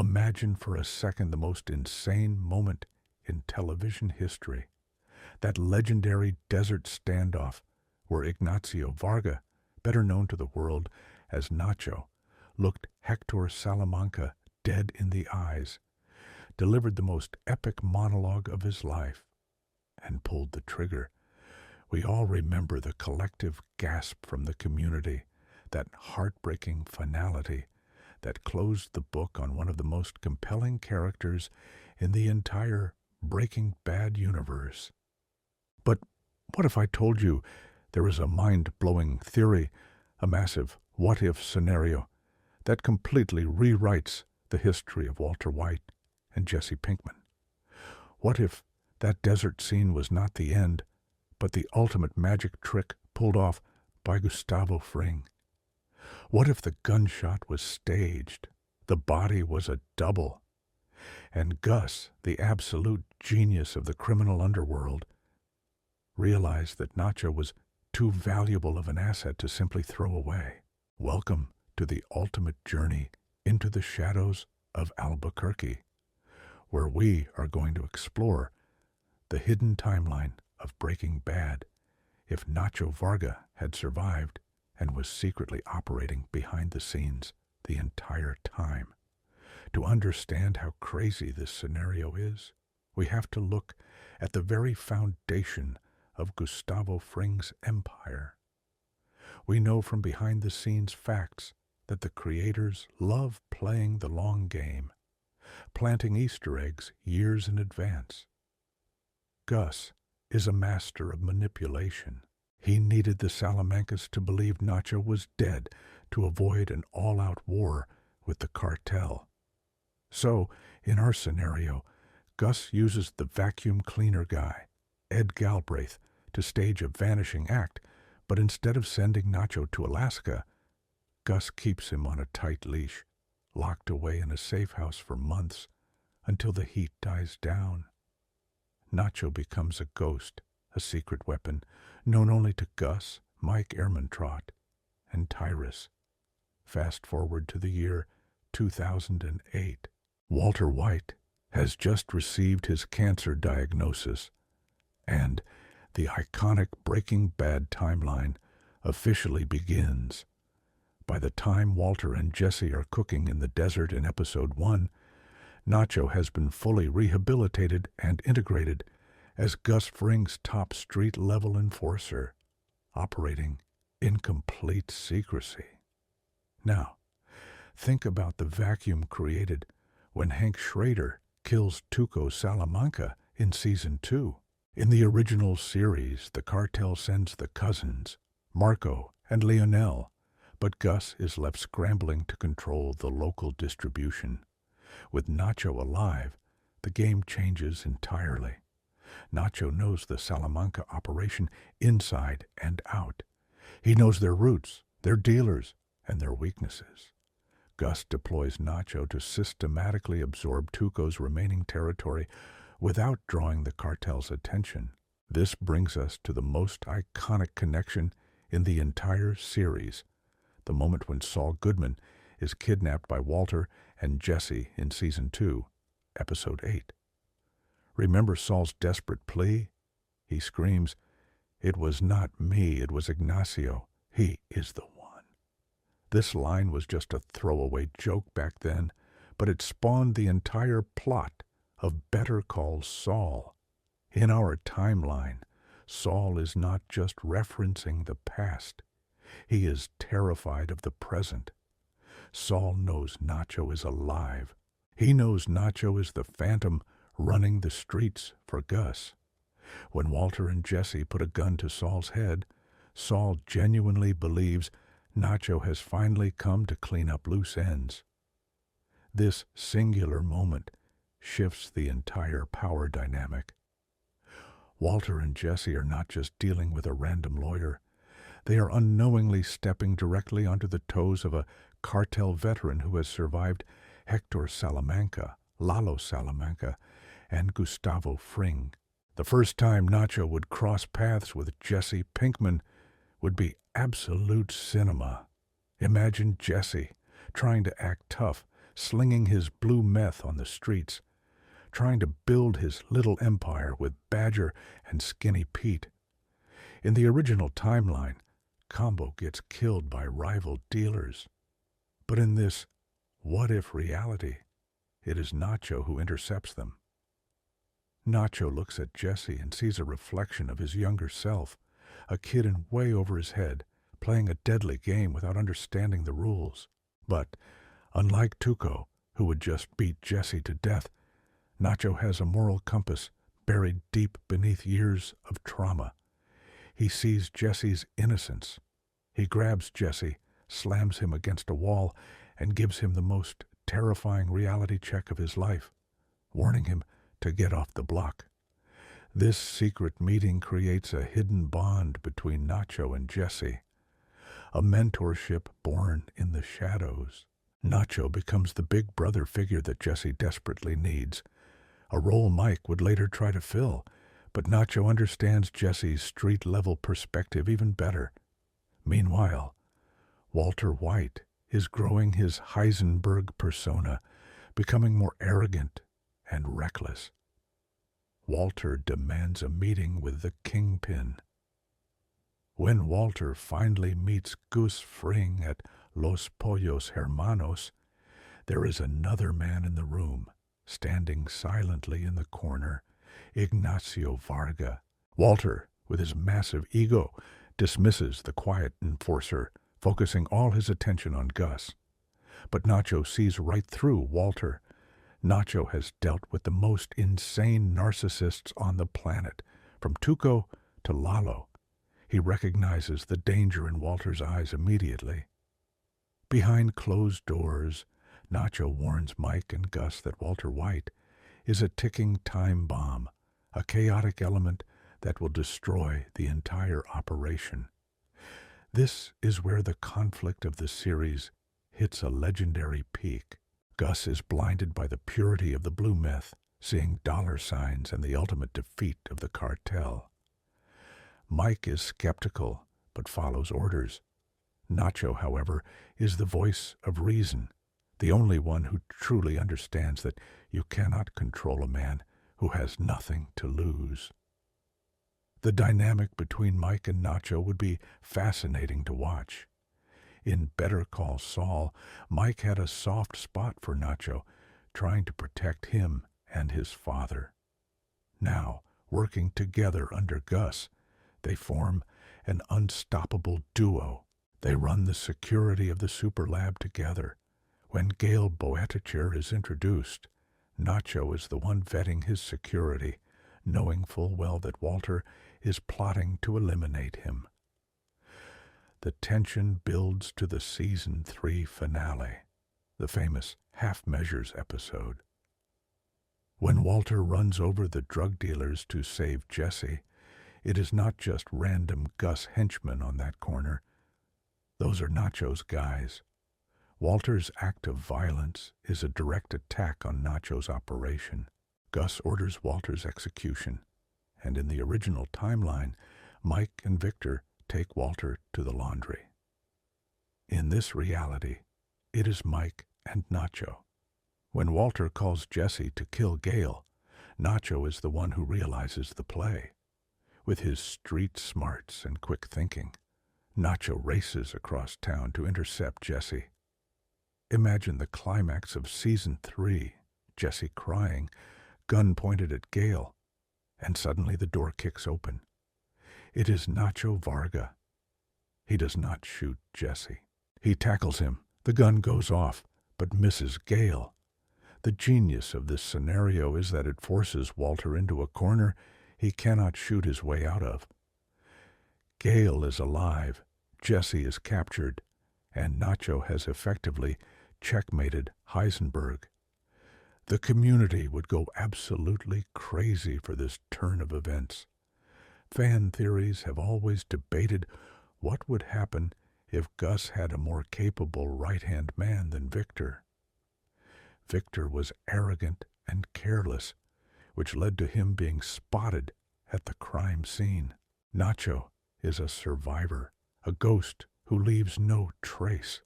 imagine for a second the most insane moment in television history. That legendary desert standoff where Ignacio Varga, better known to the world as Nacho, looked Hector Salamanca dead in the eyes, delivered the most epic monologue of his life, and pulled the trigger. We all remember the collective gasp from the community, that heartbreaking finality that closed the book on one of the most compelling characters in the entire Breaking Bad universe. But what if I told you there is a mind-blowing theory, a massive what-if scenario that completely rewrites the history of Walter White and Jesse Pinkman? What if that desert scene was not the end, but the ultimate magic trick pulled off by Gustavo Fring? What if the gunshot was staged, the body was a double, and Gus, the absolute genius of the criminal underworld, realized that Nacho was too valuable of an asset to simply throw away? Welcome to the ultimate journey into the shadows of Albuquerque, where we are going to explore the hidden timeline of Breaking Bad if Nacho Varga had survived and was secretly operating behind the scenes the entire time. To understand how crazy this scenario is, we have to look at the very foundation of Gustavo Fring's empire. We know from behind-the-scenes facts that the creators love playing the long game, planting Easter eggs years in advance. Gus is a master of manipulation. He needed the Salamancas to believe Nacho was dead to avoid an all-out war with the cartel. So, in our scenario, Gus uses the vacuum cleaner guy, Ed Galbraith, to stage a vanishing act, but instead of sending Nacho to Alaska, Gus keeps him on a tight leash, locked away in a safe house for months until the heat dies down. Nacho becomes a ghost, a secret weapon known only to Gus, Mike Ehrmantraut, and Tyrus. Fast forward to the year 2008. Walter White has just received his cancer diagnosis, and the iconic Breaking Bad timeline officially begins. By the time Walter and Jesse are cooking in the desert in Episode 1, Nacho has been fully rehabilitated and integrated as Gus Fring's top street-level enforcer, operating in complete secrecy. Now, think about the vacuum created when Hank Schrader kills Tuco Salamanca in Season 2. In the original series, the cartel sends the cousins, Marco and Lionel, but Gus is left scrambling to control the local distribution. With Nacho alive, the game changes entirely. Nacho knows the Salamanca operation inside and out. He knows their roots, their dealers, and their weaknesses. Gus deploys Nacho to systematically absorb Tuco's remaining territory without drawing the cartel's attention. This brings us to the most iconic connection in the entire series, the moment when Saul Goodman is kidnapped by Walter and Jesse in Season 2, Episode 8. Remember Saul's desperate plea? He screams, "It was not me, it was Ignacio. He is the one." This line was just a throwaway joke back then, but it spawned the entire plot of Better Call Saul. In our timeline, Saul is not just referencing the past. He is terrified of the present. Saul knows Nacho is alive. He knows Nacho is the phantom running the streets for Gus. When Walter and Jesse put a gun to Saul's head, Saul genuinely believes Nacho has finally come to clean up loose ends. This singular moment shifts the entire power dynamic. Walter and Jesse are not just dealing with a random lawyer. They are unknowingly stepping directly onto the toes of a cartel veteran who has survived Hector Salamanca, Lalo Salamanca, and Gustavo Fring. The first time Nacho would cross paths with Jesse Pinkman would be absolute cinema. Imagine Jesse trying to act tough slinging his blue meth on the streets, trying to build his little empire with Badger and Skinny Pete. In the original timeline, Combo gets killed by rival dealers. But in this what-if reality, it is Nacho who intercepts them. Nacho looks at Jesse and sees a reflection of his younger self, a kid in way over his head, playing a deadly game without understanding the rules. But, unlike Tuco, who would just beat Jesse to death, Nacho has a moral compass buried deep beneath years of trauma. He sees Jesse's innocence. He grabs Jesse, slams him against a wall, and gives him the most terrifying reality check of his life, warning him to get off the block. This secret meeting creates a hidden bond between Nacho and Jesse, a mentorship born in the shadows. Nacho becomes the big brother figure that Jesse desperately needs, a role Mike would later try to fill, but Nacho understands Jesse's street-level perspective even better. Meanwhile, Walter White is growing his Heisenberg persona, becoming more arrogant and reckless. Walter demands a meeting with the Kingpin. When Walter finally meets Gus Fring at Los Pollos Hermanos, there is another man in the room, standing silently in the corner, Ignacio Varga. Walter, with his massive ego, dismisses the quiet enforcer, focusing all his attention on Gus. But Nacho sees right through Walter. Nacho has dealt with the most insane narcissists on the planet, from Tuco to Lalo. He recognizes the danger in Walter's eyes immediately. Behind closed doors, Nacho warns Mike and Gus that Walter White is a ticking time bomb, a chaotic element that will destroy the entire operation. This is where the conflict of the series hits a legendary peak. Gus is blinded by the purity of the blue meth, seeing dollar signs and the ultimate defeat of the cartel. Mike is skeptical, but follows orders. Nacho, however, is the voice of reason, the only one who truly understands that you cannot control a man who has nothing to lose. The dynamic between Mike and Nacho would be fascinating to watch. In Better Call Saul, Mike had a soft spot for Nacho, trying to protect him and his father. Now, working together under Gus, they form an unstoppable duo. They run the security of the super lab together. When Gail Boetticher is introduced, Nacho is the one vetting his security, knowing full well that Walter is plotting to eliminate him. The tension builds to the Season 3 finale, the famous Half Measures episode. When Walter runs over the drug dealers to save Jesse, it is not just random Gus henchmen on that corner. Those are Nacho's guys. Walter's act of violence is a direct attack on Nacho's operation. Gus orders Walter's execution, and in the original timeline, Mike and Victor take Walter to the laundry. In this reality, it is Mike and Nacho. When Walter calls Jesse to kill Gail, Nacho is the one who realizes the play. With his street smarts and quick thinking, Nacho races across town to intercept Jesse. Imagine the climax of Season 3, Jesse crying, gun pointed at Gail, and suddenly the door kicks open. It is Nacho Varga. He does not shoot Jesse. He tackles him. The gun goes off, but misses Gail. The genius of this scenario is that it forces Walter into a corner he cannot shoot his way out of. Gail is alive, Jesse is captured, and Nacho has effectively checkmated Heisenberg. The community would go absolutely crazy for this turn of events. Fan theories have always debated what would happen if Gus had a more capable right-hand man than Victor. Victor was arrogant and careless, which led to him being spotted at the crime scene. Nacho is a survivor, a ghost who leaves no trace.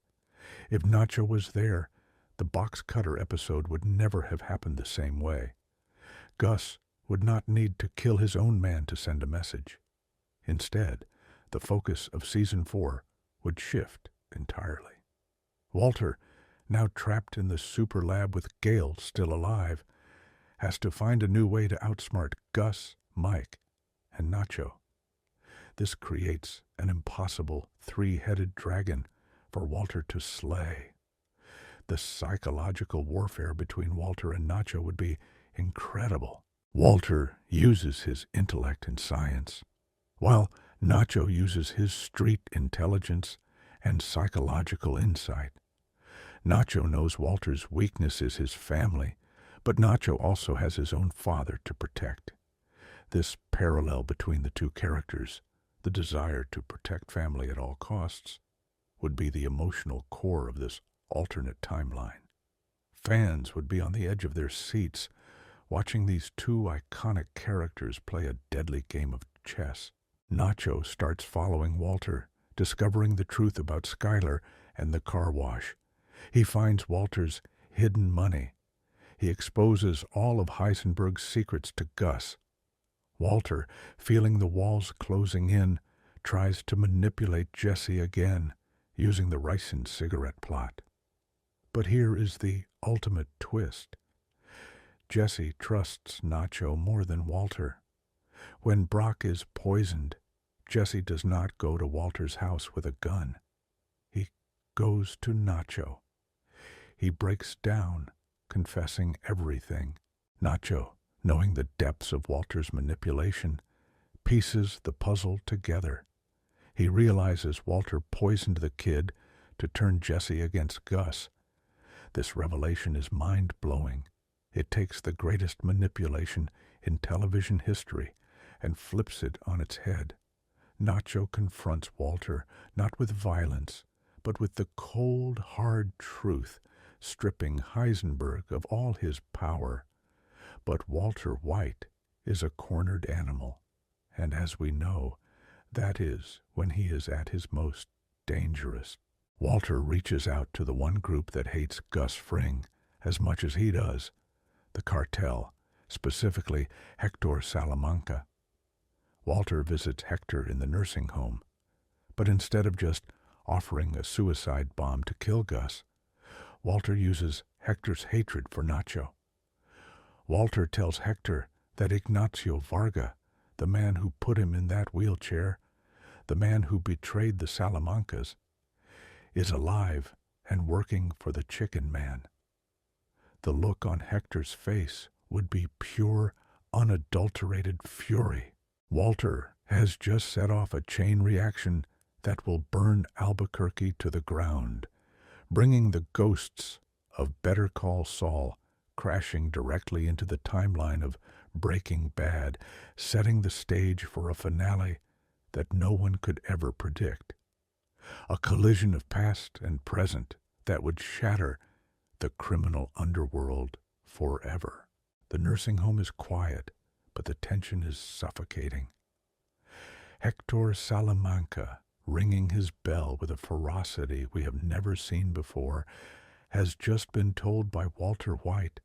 If Nacho was there, The box cutter episode would never have happened the same way. Gus would not need to kill his own man to send a message. Instead, the focus of Season 4 would shift entirely. Walter, now trapped in the super lab with Gale still alive, has to find a new way to outsmart Gus, Mike, and Nacho. This creates an impossible three-headed dragon for Walter to slay. The psychological warfare between Walter and Nacho would be incredible. Walter uses his intellect and science, while Nacho uses his street intelligence and psychological insight. Nacho knows Walter's weakness is his family, but Nacho also has his own father to protect. This parallel between the two characters, the desire to protect family at all costs, would be the emotional core of this alternate timeline. Fans would be on the edge of their seats, watching these two iconic characters play a deadly game of chess. Nacho starts following Walter, discovering the truth about Skylar and the car wash. He finds Walter's hidden money. He exposes all of Heisenberg's secrets to Gus. Walter, feeling the walls closing in, tries to manipulate Jesse again, using the ricin cigarette plot. But here is the ultimate twist. Jesse trusts Nacho more than Walter. When Brock is poisoned, Jesse does not go to Walter's house with a gun. He goes to Nacho. He breaks down, confessing everything. Nacho, knowing the depths of Walter's manipulation, pieces the puzzle together. He realizes Walter poisoned the kid to turn Jesse against Gus. This revelation is mind-blowing. It takes the greatest manipulation in television history and flips it on its head. Nacho confronts Walter not with violence, but with the cold, hard truth, stripping Heisenberg of all his power. But Walter White is a cornered animal, and as we know, that is when he is at his most dangerous. Walter reaches out to the one group that hates Gus Fring as much as he does, the cartel, specifically Hector Salamanca. Walter visits Hector in the nursing home, but instead of just offering a suicide bomb to kill Gus, Walter uses Hector's hatred for Nacho. Walter tells Hector that Ignacio Varga, the man who put him in that wheelchair, the man who betrayed the Salamancas, is alive and working for the Chicken Man. The look on Hector's face would be pure, unadulterated fury. Walter has just set off a chain reaction that will burn Albuquerque to the ground, bringing the ghosts of Better Call Saul crashing directly into the timeline of Breaking Bad, setting the stage for a finale that no one could ever predict. A collision of past and present that would shatter the criminal underworld forever. The nursing home is quiet, but the tension is suffocating. Hector Salamanca, ringing his bell with a ferocity we have never seen before, has just been told by Walter White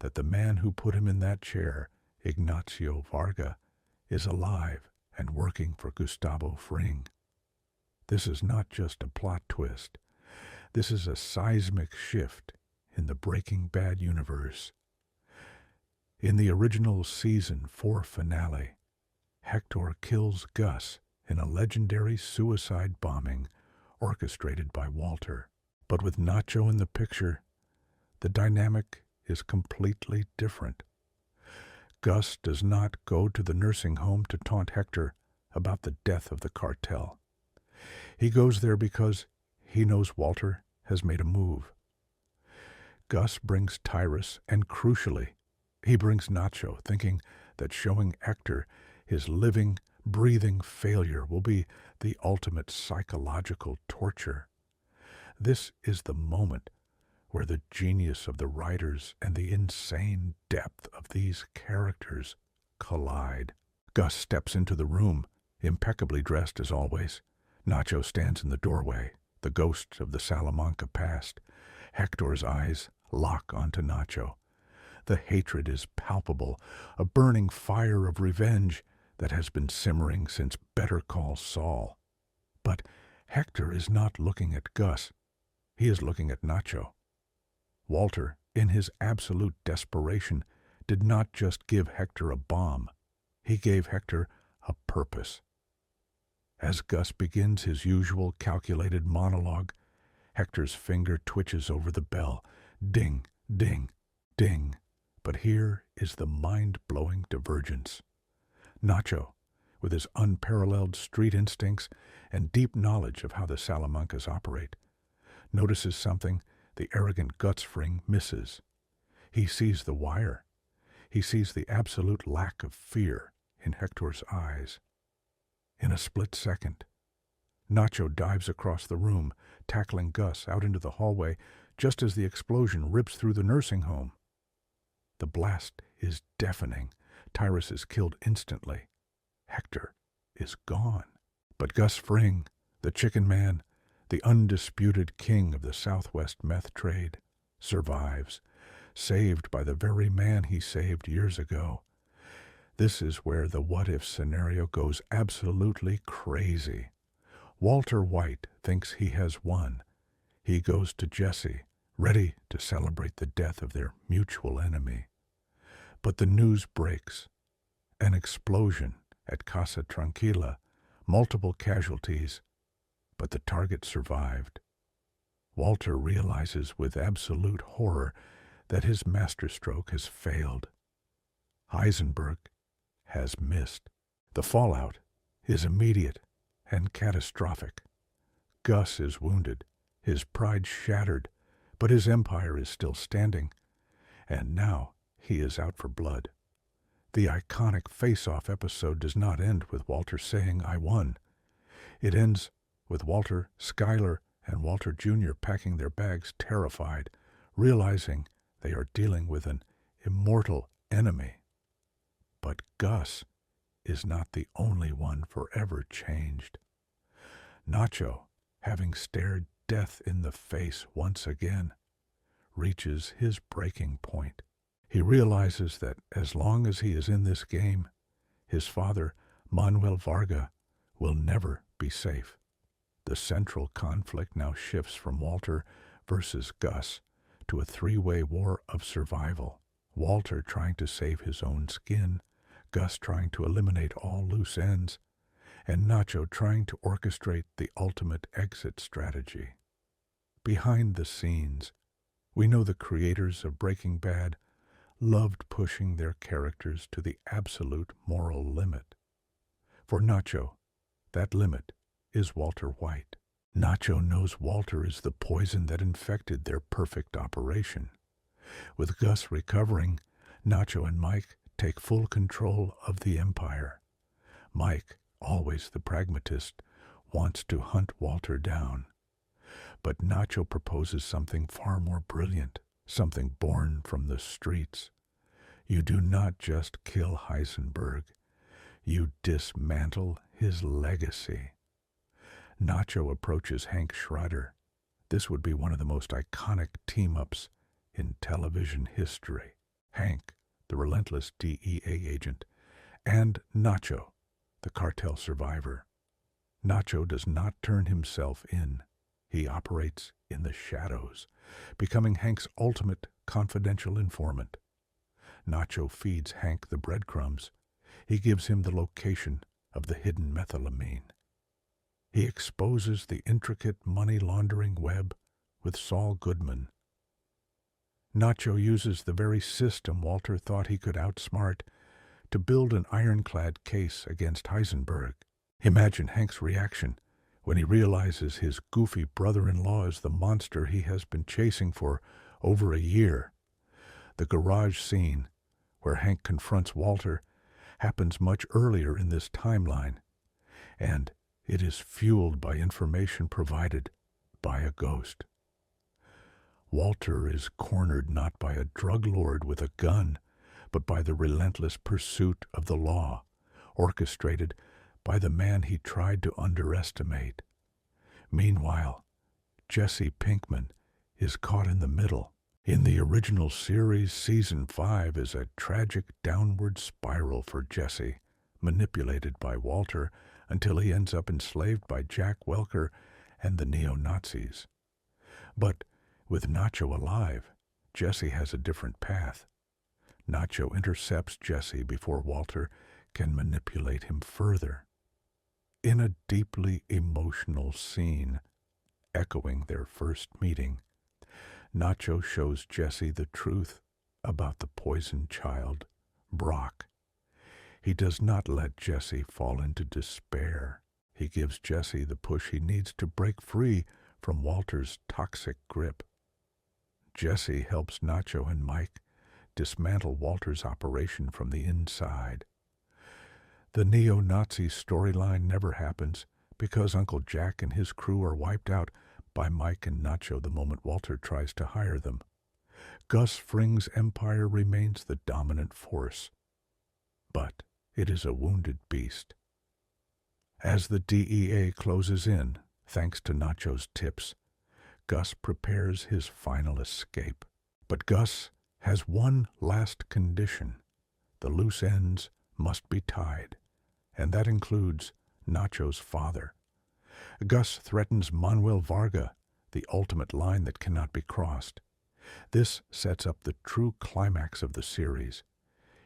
that the man who put him in that chair, Ignacio Varga, is alive and working for Gustavo Fring. This is not just a plot twist. This is a seismic shift in the Breaking Bad universe. In the original Season 4 finale, Hector kills Gus in a legendary suicide bombing orchestrated by Walter. But with Nacho in the picture, the dynamic is completely different. Gus does not go to the nursing home to taunt Hector about the death of the cartel. He goes there because he knows Walter has made a move. Gus brings Tyrus, and crucially, he brings Nacho, thinking that showing Hector his living, breathing failure will be the ultimate psychological torture. This is the moment where the genius of the writers and the insane depth of these characters collide. Gus steps into the room, impeccably dressed as always. Nacho stands in the doorway, the ghost of the Salamanca past. Hector's eyes lock onto Nacho. The hatred is palpable, a burning fire of revenge that has been simmering since Better Call Saul. But Hector is not looking at Gus. He is looking at Nacho. Walter, in his absolute desperation, did not just give Hector a bomb. He gave Hector a purpose. As Gus begins his usual calculated monologue, Hector's finger twitches over the bell. Ding, ding, ding. But here is the mind-blowing divergence. Nacho, with his unparalleled street instincts and deep knowledge of how the Salamancas operate, notices something the arrogant Gutsfring misses. He sees the wire. He sees the absolute lack of fear in Hector's eyes. In a split second, Nacho dives across the room, tackling Gus out into the hallway just as the explosion rips through the nursing home. The blast is deafening. Tyrus is killed instantly. Hector is gone. But Gus Fring, the chicken man, the undisputed king of the Southwest meth trade, survives, saved by the very man he saved years ago. This is where the what-if scenario goes absolutely crazy. Walter White thinks he has won. He goes to Jesse, ready to celebrate the death of their mutual enemy. But the news breaks. An explosion at Casa Tranquila, multiple casualties, but the target survived. Walter realizes with absolute horror that his masterstroke has failed. Heisenberg has missed. The fallout is immediate and catastrophic. Gus is wounded, his pride shattered, but his empire is still standing, and now he is out for blood. The iconic face-off episode does not end with Walter saying, "I won." It ends with Walter, Skyler, and Walter Jr. packing their bags terrified, realizing they are dealing with an immortal enemy. But Gus is not the only one forever changed. Nacho, having stared death in the face once again, reaches his breaking point. He realizes that as long as he is in this game, his father, Manuel Varga, will never be safe. The central conflict now shifts from Walter versus Gus to a three-way war of survival. Walter trying to save his own skin, Gus trying to eliminate all loose ends, and Nacho trying to orchestrate the ultimate exit strategy. Behind the scenes, we know the creators of Breaking Bad loved pushing their characters to the absolute moral limit. For Nacho, that limit is Walter White. Nacho knows Walter is the poison that infected their perfect operation. With Gus recovering, Nacho and Mike take full control of the empire. Mike, always the pragmatist, wants to hunt Walter down. But Nacho proposes something far more brilliant, something born from the streets. You do not just kill Heisenberg, you dismantle his legacy. Nacho approaches Hank Schrader. This would be one of the most iconic team-ups in television history. Hank, the relentless DEA agent, and Nacho, the cartel survivor. Nacho does not turn himself in. He operates in the shadows, becoming Hank's ultimate confidential informant. Nacho feeds Hank the breadcrumbs. He gives him the location of the hidden methylamine. He exposes the intricate money-laundering web with Saul Goodman. Nacho uses the very system Walter thought he could outsmart to build an ironclad case against Heisenberg. Imagine Hank's reaction when he realizes his goofy brother-in-law is the monster he has been chasing for over a year. The garage scene, where Hank confronts Walter, happens much earlier in this timeline, and it is fueled by information provided by a ghost. Walter is cornered not by a drug lord with a gun, but by the relentless pursuit of the law, orchestrated by the man he tried to underestimate. Meanwhile, Jesse Pinkman is caught in the middle, In the original series, Season 5 is a tragic downward spiral for Jesse, manipulated by Walter until he ends up enslaved by Jack Welker and the neo-Nazis. But with Nacho alive, Jesse has a different path. Nacho intercepts Jesse before Walter can manipulate him further. In a deeply emotional scene, echoing their first meeting, Nacho shows Jesse the truth about the poisoned child, Brock. He does not let Jesse fall into despair. He gives Jesse the push he needs to break free from Walter's toxic grip. Jesse helps Nacho and Mike dismantle Walter's operation from the inside. The neo-Nazi storyline never happens because Uncle Jack and his crew are wiped out by Mike and Nacho the moment Walter tries to hire them. Gus Fring's empire remains the dominant force, but it is a wounded beast. As the DEA closes in, thanks to Nacho's tips, Gus prepares his final escape. But Gus has one last condition. The loose ends must be tied, and that includes Nacho's father. Gus threatens Manuel Varga, the ultimate line that cannot be crossed. This sets up the true climax of the series.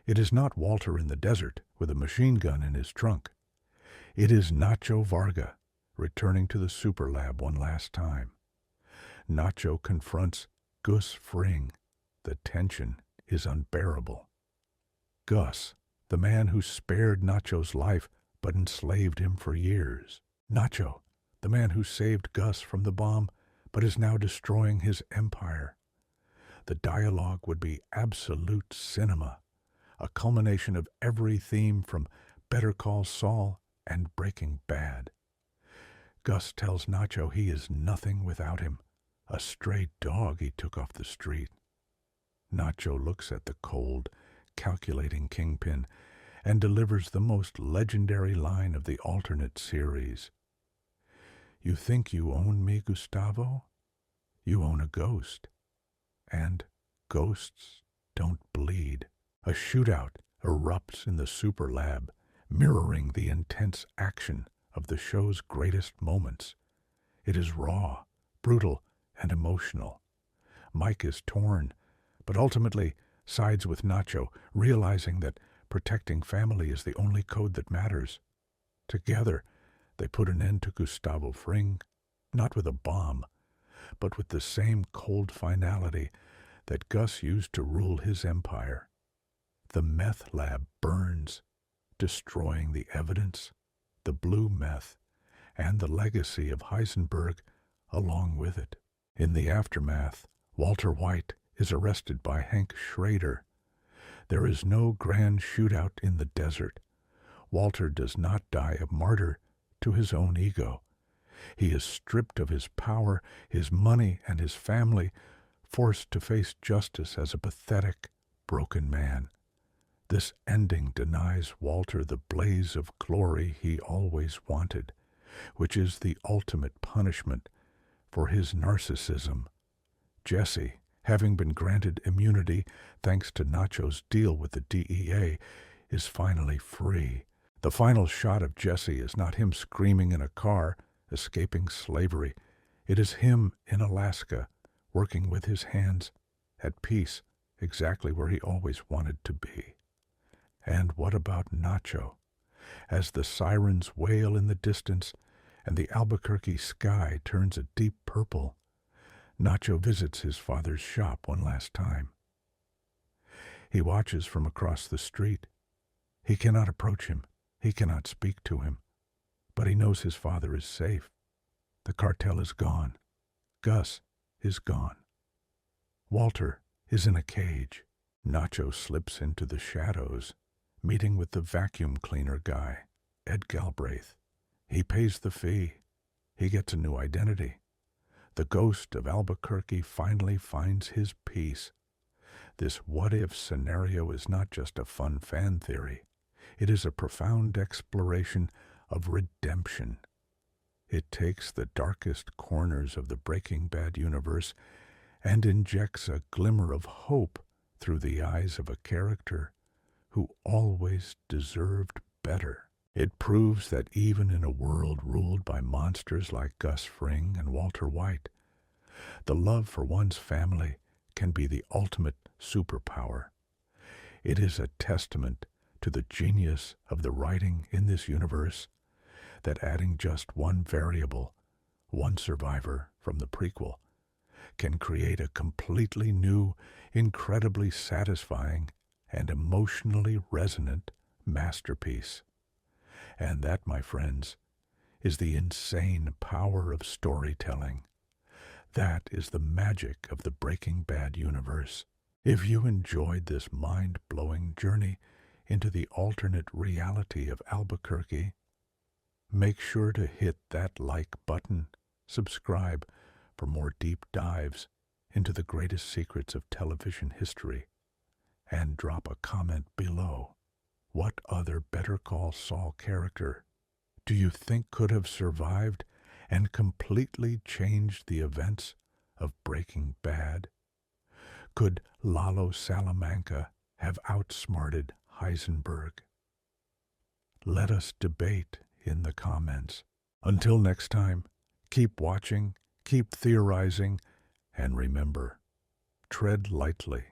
It is not Walter in the desert with a machine gun in his trunk. It is Nacho Varga returning to the super lab one last time. Nacho confronts Gus Fring. The tension is unbearable. Gus, the man who spared Nacho's life but enslaved him for years. Nacho, the man who saved Gus from the bomb but is now destroying his empire. The dialogue would be absolute cinema, a culmination of every theme from Better Call Saul and Breaking Bad. Gus tells Nacho he is nothing without him, a stray dog he took off the street. Nacho looks at the cold, calculating Kingpin and delivers the most legendary line of the alternate series. "You think you own me, Gustavo? You own a ghost. And ghosts don't bleed." A shootout erupts in the super lab, mirroring the intense action of the show's greatest moments. It is raw, brutal, and emotional. Mike is torn, but ultimately sides with Nacho, realizing that protecting family is the only code that matters. Together, they put an end to Gustavo Fring, not with a bomb, but with the same cold finality that Gus used to rule his empire. The meth lab burns, destroying the evidence, the blue meth, and the legacy of Heisenberg along with it. In the aftermath, Walter White is arrested by Hank Schrader. There is no grand shootout in the desert. Walter does not die a martyr to his own ego. He is stripped of his power, his money, and his family, forced to face justice as a pathetic, broken man. This ending denies Walter the blaze of glory he always wanted, which is the ultimate punishment for his narcissism. Jesse, having been granted immunity thanks to Nacho's deal with the DEA, is finally free. The final shot of Jesse is not him screaming in a car, escaping slavery. It is him in Alaska, working with his hands, at peace, exactly where he always wanted to be. And what about Nacho? As the sirens wail in the distance and the Albuquerque sky turns a deep purple, Nacho visits his father's shop one last time. He watches from across the street. He cannot approach him. He cannot speak to him. But he knows his father is safe. The cartel is gone. Gus is gone. Walter is in a cage. Nacho slips into the shadows, meeting with the vacuum cleaner guy, Ed Galbraith. He pays the fee. He gets a new identity. The ghost of Albuquerque finally finds his peace. This what-if scenario is not just a fun fan theory. It is a profound exploration of redemption. It takes the darkest corners of the Breaking Bad universe and injects a glimmer of hope through the eyes of a character who always deserved better. It proves that even in a world ruled by monsters like Gus Fring and Walter White, the love for one's family can be the ultimate superpower. It is a testament to the genius of the writing in this universe that adding just one variable, one survivor from the prequel, can create a completely new, incredibly satisfying, and emotionally resonant masterpiece. And that, my friends, is the insane power of storytelling. That is the magic of the Breaking Bad universe. If you enjoyed this mind-blowing journey into the alternate reality of Albuquerque, make sure to hit that like button, subscribe for more deep dives into the greatest secrets of television history, and drop a comment below. What other Better Call Saul character do you think could have survived and completely changed the events of Breaking Bad? Could Lalo Salamanca have outsmarted Heisenberg? Let us debate in the comments. Until next time, keep watching, keep theorizing, and remember, tread lightly.